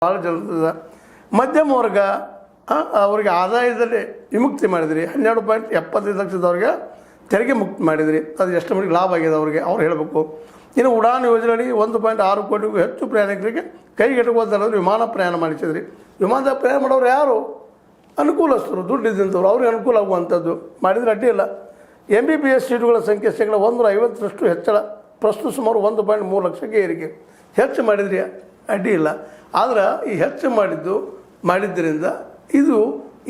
ಭಾಳ ಜನ ಮಧ್ಯಮ ವರ್ಗ ಅವರಿಗೆ ಆದಾಯದಲ್ಲಿ ವಿಮುಕ್ತಿ ಮಾಡಿದ್ರಿ. 12.75 ಲಕ್ಷದವ್ರಿಗೆ ತೆರಿಗೆ ಮುಕ್ತಿ ಮಾಡಿದ್ರಿ. ಅದು ಎಷ್ಟು ಮಟ್ಟಿಗೆ ಲಾಭ ಆಗಿದೆ ಅವ್ರಿಗೆ ಅವ್ರು ಹೇಳಬೇಕು. ಇನ್ನು ಉಡಾನ್ ಯೋಜನೆಯಡಿ 1.6 ಕೋಟಿಗೂ ಹೆಚ್ಚು ಪ್ರಯಾಣಿಕರಿಗೆ ಕೈಗೆಟುಕುವಂಥದ್ದು ವಿಮಾನ ಪ್ರಯಾಣ ಮಾಡಿಸಿದ್ರಿ. ವಿಮಾನದ ಪ್ರಯಾಣ ಮಾಡೋರು ಯಾರು? ಅನುಕೂಲಸ್ಥರು, ದುಡ್ಡಿದ್ದಂಥವ್ರು, ಅವ್ರಿಗೆ ಅನುಕೂಲ ಆಗುವಂಥದ್ದು ಮಾಡಿದರೆ ಅಡ್ಡಿ ಇಲ್ಲ. MBBS ಸೀಟುಗಳ ಸಂಖ್ಯೆ ಶೇಕಡ 150ರಷ್ಟು ಹೆಚ್ಚಳ, ಪ್ರಸ್ತುತ ಸುಮಾರು 1.3 ಲಕ್ಷಕ್ಕೆ ಏರಿಕೆ. ಹೆಚ್ಚು ಮಾಡಿದ್ರಿ, ಅಡ್ಡಿ ಇಲ್ಲ. ಆದ್ರೆ ಈ ಹೆಚ್ಚು ಮಾಡಿದ್ದರಿಂದ ಇದು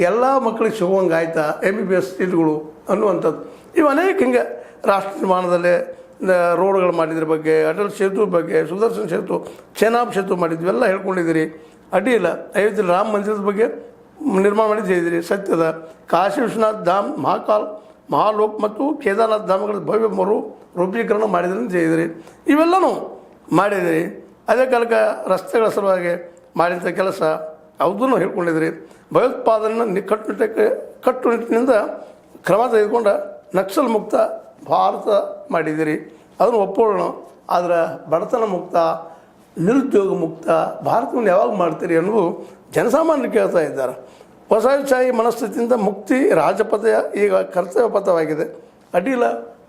ಎಲ್ಲ ಮಕ್ಕಳಿಗೆ ಸಿಗುವಂಗೆ ಆಯ್ತಾ MBBS ಸೀಟ್ಗಳು ಅನ್ನುವಂಥದ್ದು. ಇವು ಅನೇಕ ಹಿಂಗೆ ರಾಷ್ಟ್ರ ನಿರ್ಮಾಣದಲ್ಲೇ ರೋಡ್ಗಳು ಮಾಡಿದ್ರ ಬಗ್ಗೆ, ಅಟಲ್ ಸೇತು ಬಗ್ಗೆ, ಸುದರ್ಶನ್ ಸೇತು, ಚೆನಾಬ್ ಸೇತು ಮಾಡಿದ್ವಿ, ಎಲ್ಲ ಹೇಳ್ಕೊಂಡಿದ್ದೀರಿ, ಅಡ್ಡಿ ಇಲ್ಲ. ಅಯೋಧ್ಯೆಯಲ್ಲಿ ರಾಮ ಮಂದಿರದ ಬಗ್ಗೆ ನಿರ್ಮಾಣ ಮಾಡಿದ್ದು ಹೇಳಿದಿರಿ, ಸತ್ಯದ. ಕಾಶಿ ವಿಶ್ವನಾಥ್ ಧಾಮ್, ಮಹಾಲೋಕ್ ಮತ್ತು ಕೇದಾರನಾಥ್ ಧಾಮಗಳ ಭವ್ಯ ರೂಪೀಕರಣ ಮಾಡಿದ್ರಿ ಅಂತ ಹೇಳಿದಿರಿ. ಇವೆಲ್ಲನೂ ಮಾಡಿದಿರಿ. ಅದೇ ಕಾಲಕ್ಕೆ ರಸ್ತೆಗಳ ಸಲುವಾಗಿ ಮಾಡಿದಂಥ ಕೆಲಸ ಯಾವುದನ್ನು ಹೇಳ್ಕೊಂಡಿದ್ರಿ. ಭಯೋತ್ಪಾದನೆ ಕಟ್ಟುನಿಟ್ಟಿನಿಂದ ಕ್ರಮ ತೆಗೆದುಕೊಂಡ ನಕ್ಸಲ್ ಮುಕ್ತ ಭಾರತ ಮಾಡಿದ್ದೀರಿ, ಅದನ್ನು ಒಪ್ಕೊಳ್ಳೋಣ. ಆದರೆ ಬಡತನ ಮುಕ್ತ, ನಿರುದ್ಯೋಗ ಮುಕ್ತ ಭಾರತವನ್ನು ಯಾವಾಗ ಮಾಡ್ತೀರಿ ಅನ್ನೋದು ಜನಸಾಮಾನ್ಯರು ಕೇಳ್ತಾ ಇದ್ದಾರೆ. ವಸಾಹತುಶಾಹಿ ಮನಸ್ಥಿತಿಯಿಂದ ಮುಕ್ತಿ ರಾಜಪಥ ಈಗ ಕರ್ತವ್ಯ ಪಥವಾಗಿದೆ, ಅಡ್ಡಿಲ್ಲ.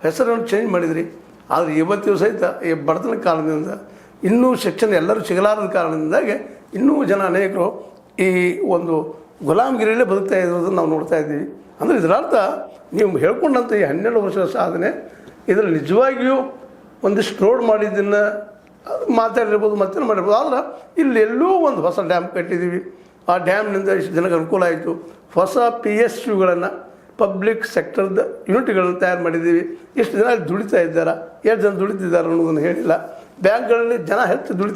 ಹೆಸರನ್ನು ಚೇಂಜ್ ಮಾಡಿದ್ರಿ. ಆದರೆ ಇವತ್ತಿಗೂ ಸಹಿತ ಈ ಬಡತನ ಕಾರಣದಿಂದ ಇನ್ನೂ ಶಿಕ್ಷಣ ಎಲ್ಲರೂ ಸಿಗಲಾರದ ಕಾರಣದಿಂದಾಗಿ ಇನ್ನೂ ಜನ ಅನೇಕರು ಈ ಒಂದು ಗುಲಾಮಗಿರಿಯಲ್ಲೇ ಬದುಕ್ತಾ ಇರೋದನ್ನು ನಾವು ನೋಡ್ತಾ ಇದ್ದೀವಿ. ಅಂದರೆ ಇದರರ್ಥ ನೀವು ಹೇಳ್ಕೊಂಡಂಥ ಈ 12 ವರ್ಷದ ಸಾಧನೆ ಇದರಲ್ಲಿ ನಿಜವಾಗಿಯೂ ಒಂದಿಷ್ಟು ರೋಡ್ ಮಾಡಿದ್ದನ್ನು ಮಾತಾಡಿರ್ಬೋದು, ಮತ್ತೇನು ಮಾಡಿರ್ಬೋದು. ಆದ್ರೆ ಇಲ್ಲೆಲ್ಲೂ ಒಂದು ಹೊಸ ಡ್ಯಾಮ್ ಕಟ್ಟಿದ್ದೀವಿ. ಆ ಡ್ಯಾಮ್ನಿಂದ ಇಷ್ಟು ಜನಕ್ಕೆ ಅನುಕೂಲ ಆಯಿತು. ಹೊಸ PSUಗಳನ್ನು, ಪಬ್ಲಿಕ್ ಸೆಕ್ಟರ್ದ ಯೂನಿಟ್ಗಳನ್ನು ತಯಾರು ಮಾಡಿದ್ದೀವಿ. ಇಷ್ಟು ಜನ ದುಡಿತಾ ಇದ್ದಾರೆ, ಎಷ್ಟು ಜನ ದುಡಿತಿದ್ದಾರೆ ಅನ್ನೋದನ್ನು ಹೇಳಿಲ್ಲ. ಬ್ಯಾಂಕ್ಗಳಲ್ಲಿ ಜನ ಹೆಚ್ಚು ದುಡಿತಾ